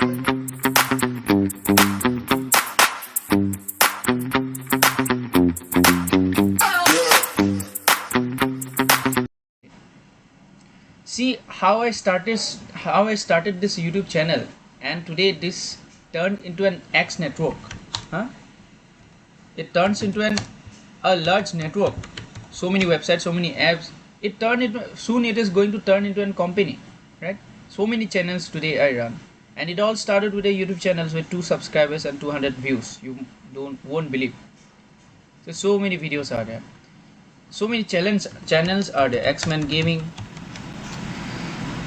See how I started this YouTube channel, and today this turned into an X network. Huh? It turns into a large network. So many websites, so many apps. Soon it is going to turn into a company, right? So many channels today I run, and it all started with a YouTube channels with 2 subscribers and 200 views. You won't believe. So many videos are there. So many channels are there. Extman Gaming.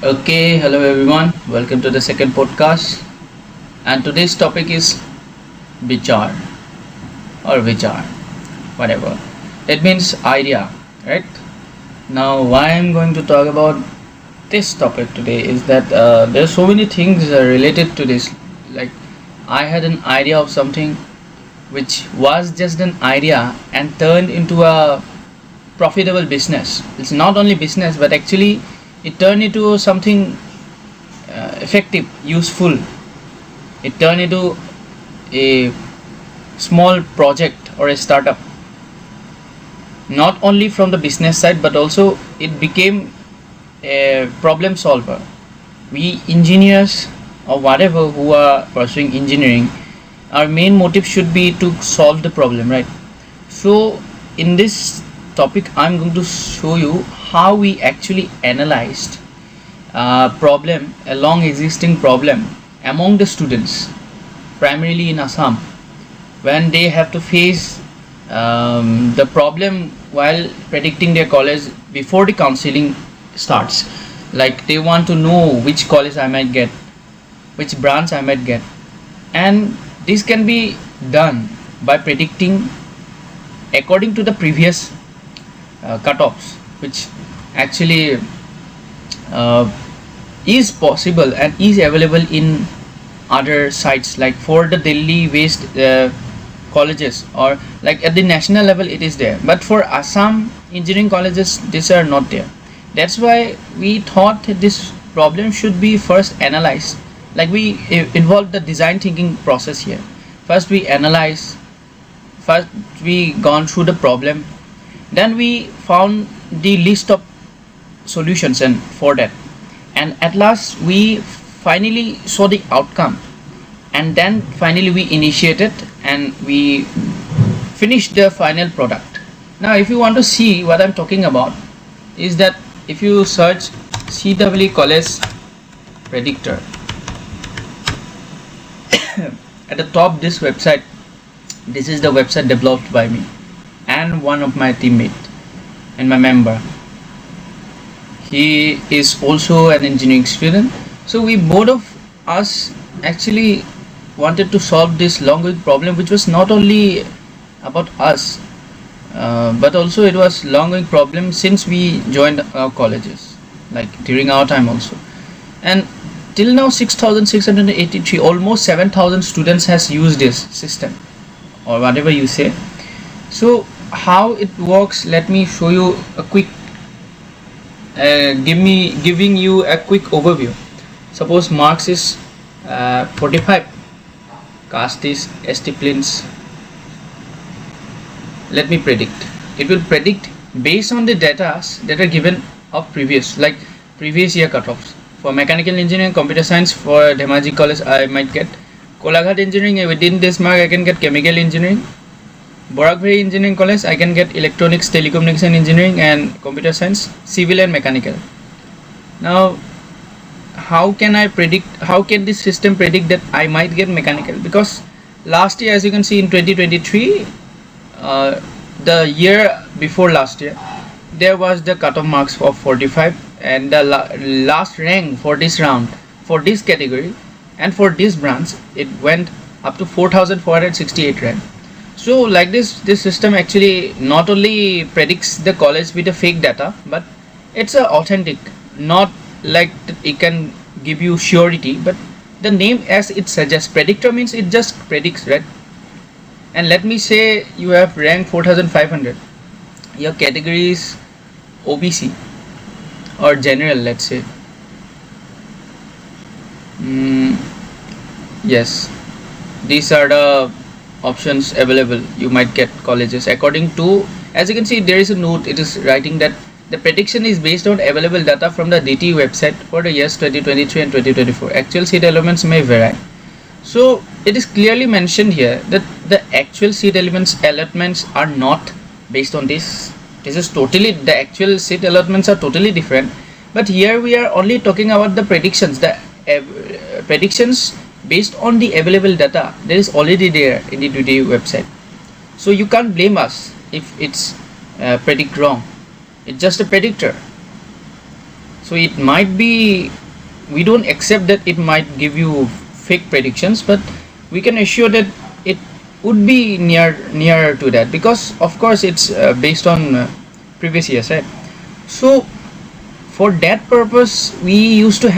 Okay, hello everyone. Welcome to the second podcast. And today's topic is Vichaar or Vichaar, whatever. It means idea, right? Now, why I'm going to talk about this topic today is that there's so many things related to this. Like, I had an idea of something which was just an idea and turned into a profitable business. It's not only business, but actually it turned into something effective, useful. It turned into a small project or a startup. Not only from the business side, but also it became a problem solver. We engineers or whatever who are pursuing engineering, our main motive should be to solve the problem, right? So in this topic I'm going to show you how we actually analyzed a long existing problem among the students, primarily in Assam, when they have to face the problem while predicting their college before the counseling starts. Like, they want to know which college I might get, which branch I might get, and this can be done by predicting according to the previous cutoffs, which actually is possible and is available in other sites, like for the Delhi based colleges, or like at the national level it is there, but for Assam engineering colleges these are not there. That's why we thought this problem should be first analyzed. Like, we involved the design thinking process here. First we gone through the problem, then we found the list of solutions and for that, and at last we finally saw the outcome, and then finally we initiated and we finished the final product. Now if you want to see what I'm talking about, is that if you search CWE college predictor at the top, this is the website developed by me and one of my teammate and my member. He is also an engineering student, so we both of us actually wanted to solve this long-going problem, which was not only about us, but also it was long-going problem since we joined our colleges, like during our time also. And till now 6,683, almost 7,000 students has used this system, or whatever you say. So how it works, let me show you a quick giving you a quick overview. Suppose marks is 45, caste is disciplines. Let me predict. It will predict based on the data that are given of previous year cutoffs. For mechanical engineering, computer science, for Dhemaji college I might get Kolaghat engineering. Within this mark I can get chemical engineering. Borakbheri engineering college I can get electronics, telecommunication engineering, and computer science, civil and mechanical. Now how can this system predict that I might get mechanical? Because last year, as you can see, in 2023, the year before last year, there was the cutoff marks for 45, and the last rank for this round, for this category and for this branch, it went up to 4,468 rank. So like this system actually not only predicts the college with the fake data, but it's a authentic, not like it can give you surety, but the name as it suggests, predictor means it just predicts, right? And let me say you have rank 4,500, your category is OBC or general, let's say. Yes, these are the options available. You might get colleges according to, as you can see, there is a note. It is writing that the prediction is based on available data from the DT website for the years 2023 and 2024. Actual seat elements may vary. So it is clearly mentioned here that the actual seat allotments are not based on this. This is totally, the actual seat allotments are totally different. But here we are only talking about the predictions, the predictions based on the available data that is already there in the DT website. So you can't blame us if it's predict wrong. It's just a predictor. So it might be, we don't accept that it might give you fake predictions, but we can assure that it would be nearer to that, because of course it's based on previous years, right? So for that purpose, we used to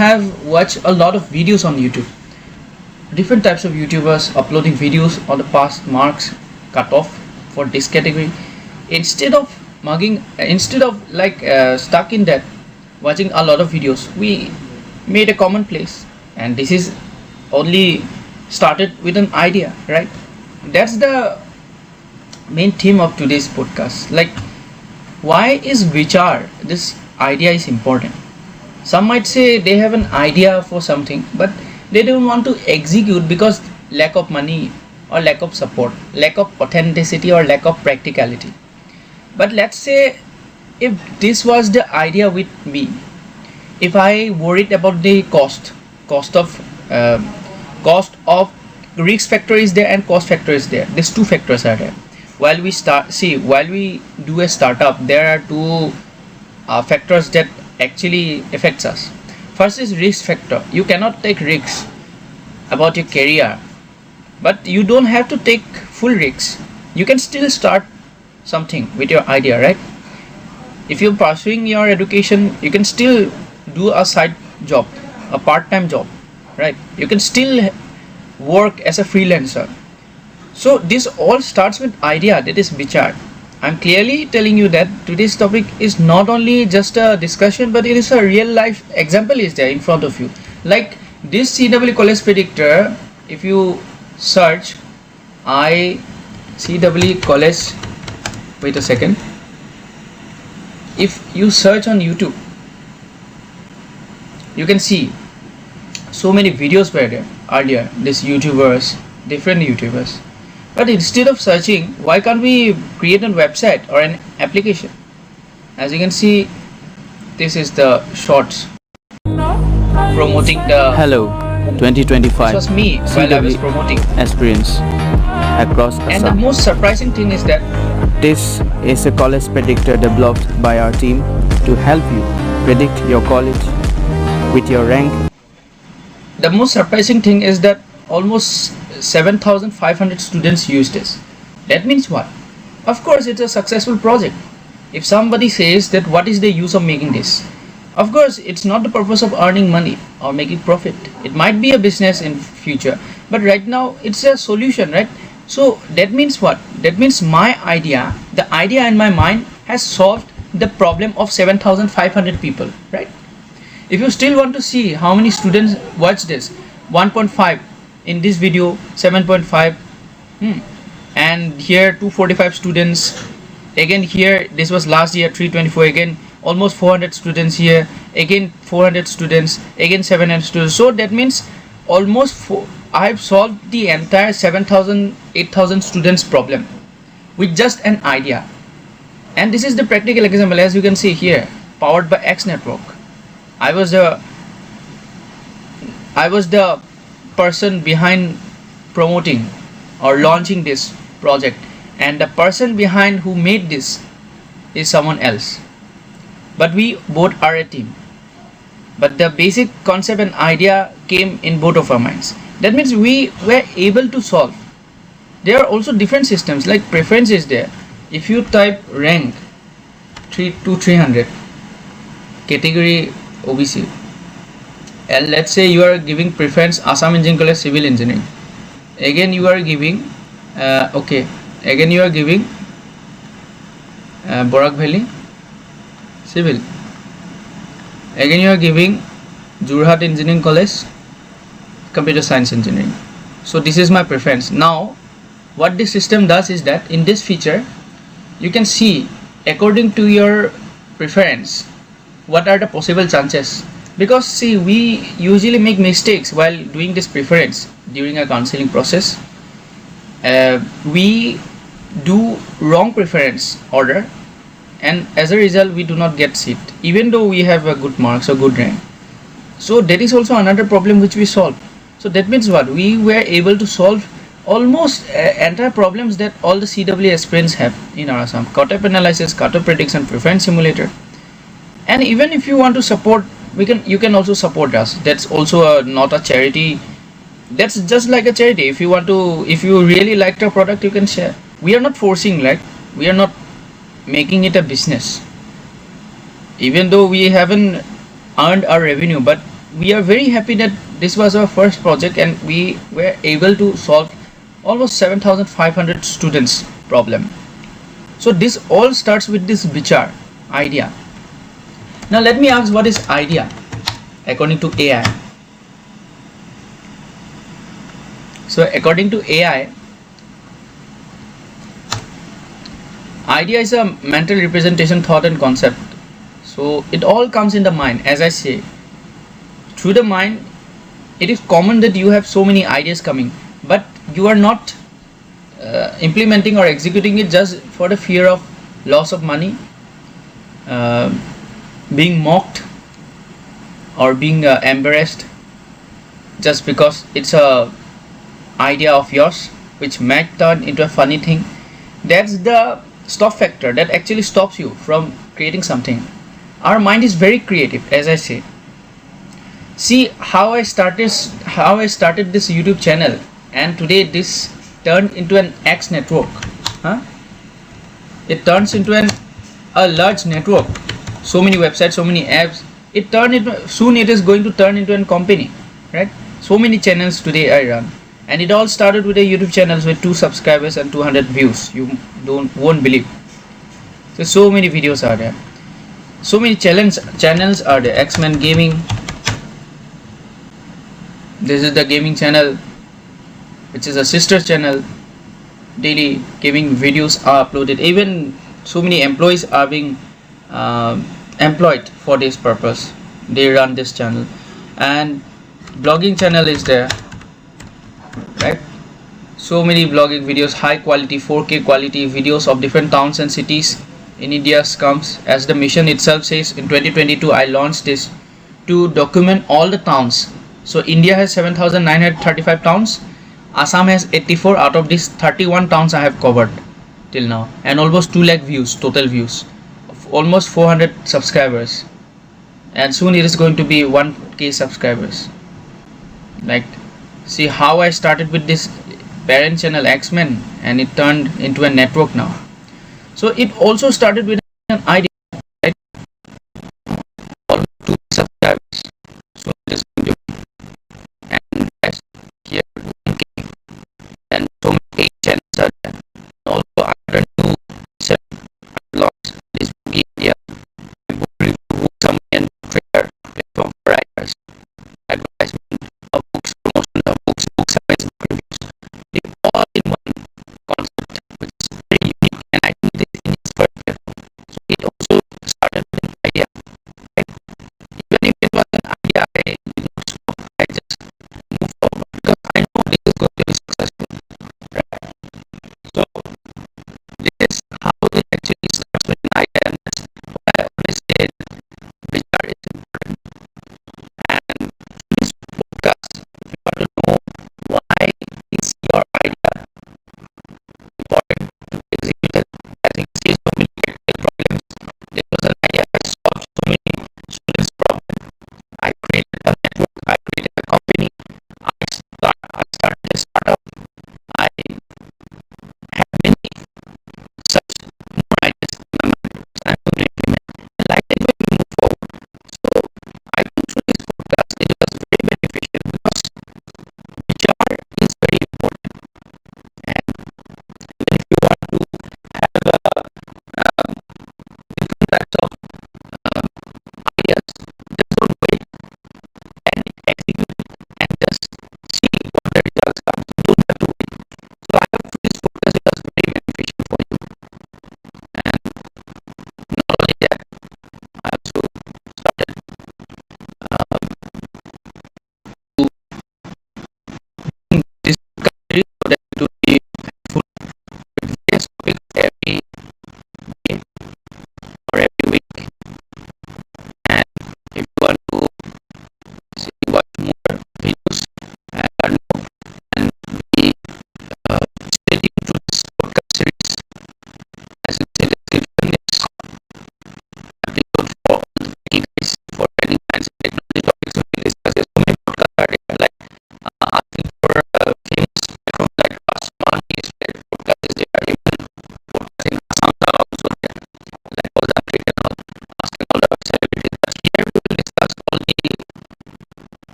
watch a lot of videos on YouTube. Different types of YouTubers uploading videos on the past marks cut off for this category. Instead of stuck in that watching a lot of videos, we made a commonplace, and this is only started with an idea, right? That's the main theme of today's podcast. Like, why is Vichaar, this idea is important? Some might say they have an idea for something, but they don't want to execute because lack of money or lack of support, lack of authenticity or lack of practicality. But let's say if this was the idea with me, if I worried about the cost of risk factor is there and cost factor is there. These two factors are there. While we do a startup, there are two factors that actually affects us. First is risk factor. You cannot take risks about your career, but you don't have to take full risks. You can still start something with your idea, right? If you're pursuing your education, you can still do a side job, a part-time job, right? You can still work as a freelancer. So this all starts with idea, that is Vichaar. I'm clearly telling you that today's topic is not only just a discussion, but it is a real life example is there in front of you. Like this CW college predictor, if you search CW college, wait a second, if you search on YouTube, you can see so many videos were there earlier, different YouTubers. But instead of searching, why can't we create a website or an application? As you can see, this is the shorts promoting the Hello, 2025. This was me while I was promoting experience across Assam. And the most surprising thing is that this is a college predictor developed by our team to help you predict your college with your rank. The most surprising thing is that almost 7,500 students use this. That means what? Of course, it's a successful project. If somebody says that what is the use of making this? Of course, it's not the purpose of earning money or making profit. It might be a business in future, but right now it's a solution, right? So that means what? That means my idea, the idea in my mind has solved the problem of 7,500 people, right? If you still want to see how many students watch this, 1.5 in this video, 7.5, and here 245 students. Again here, this was last year 324. Again almost 400 students here. Again 400 students. Again 700 students. So that means almost I have solved the entire 7,000, 8,000 students problem with just an idea. And this is the practical example, as you can see here, powered by X Network. I was the person behind promoting or launching this project, and the person behind who made this is someone else, but we both are a team. But the basic concept and idea came in both of our minds. That means we were able to solve. There are also different systems, like preference is there. If you type rank 3 to 300 category OBC, and let's say you are giving preference Assam Engineering College Civil Engineering, again you are giving again you are giving Borak Valley Civil, again you are giving Jorhat Engineering College Computer Science Engineering. So this is my preference. Now what this system does is that in this feature you can see according to your preference what are the possible chances, because see, we usually make mistakes while doing this preference during a counseling process. We do wrong preference order, and as a result we do not get seat even though we have a good marks or good rank. So that is also another problem which we solve. So that means what, we were able to solve almost entire problems that all the CW aspirants have in our Assam: cutoff analysis, cutoff prediction, preference simulator. And even if you want to support, you can also support us. That's also not a charity, that's just like a charity. If you want to, if you really liked our product, you can share. We are not forcing, like we are not making it a business, even though we haven't earned our revenue, but we are very happy that this was our first project and we were able to solve almost 7,500 students problem. So this all starts with this Vichaar idea. Now let me ask, what is idea according to AI? So according to AI, idea is a mental representation, thought and concept. So it all comes in the mind. As I say, through the mind it is common that you have so many ideas coming, but you are not implementing or executing it just for the fear of loss of money, being mocked, or being embarrassed, just because it's a idea of yours which might turn into a funny thing. That's the stop factor that actually stops you from creating something. Our mind is very creative, as I say. See how I started this YouTube channel, and today this turned into an X network. It turns into a large network, so many websites, so many apps. Soon it is going to turn into a company, right? So many channels today I run, and it all started with a YouTube channel with 2 subscribers and 200 views. You won't believe. So many videos are there, so many channels are there. Extman gaming, this is the gaming channel, which is a sister channel. Daily gaming videos are uploaded. Even so many employees are being employed for this purpose. They run this channel. And blogging channel is there, right? So many blogging videos, high quality 4K quality videos of different towns and cities in India comes. As the mission itself says, in 2022 I launched this to document all the towns. So India has 7,935 towns. Assam has 84. Out of these, 31 towns I have covered till now, and almost 2 lakh views, total views, almost 400 subscribers, and soon it is going to be 1K subscribers. Like, see how I started with this parent channel Extman, and it turned into a network now. So it also started with an idea, right? Almost 2 subscribers. So it is going to be, and that's here 1K, and so many 8 channels are there. Also after new 7 blogs, this book India, Ebook review, some and trader platform for writers, advertisement of books, promotion of books, book summaries, book reviews. They all in one concept, which is very unique, and I think this is its first platform. So it also started with an idea, right? Even if it was an idea, I did not stop. I just moved forward because I know this is going to be successful, right? So this is how it actually starts with an idea, and that's what I always say, Vichaar is important. And this podcast, if you want to know why is your idea important to be executed, as you see so many practical problems. There was an idea I solved so many students' problems. I created a network, I created a company, I started a startup. I have many such more ideas in my mind which I'm going to implement, and like that when we move forward. So I think through this podcast it was very beneficial, because Vichaar is very important. And even if you want to have different types of ideas, just don't wait and execute it, and just see what the result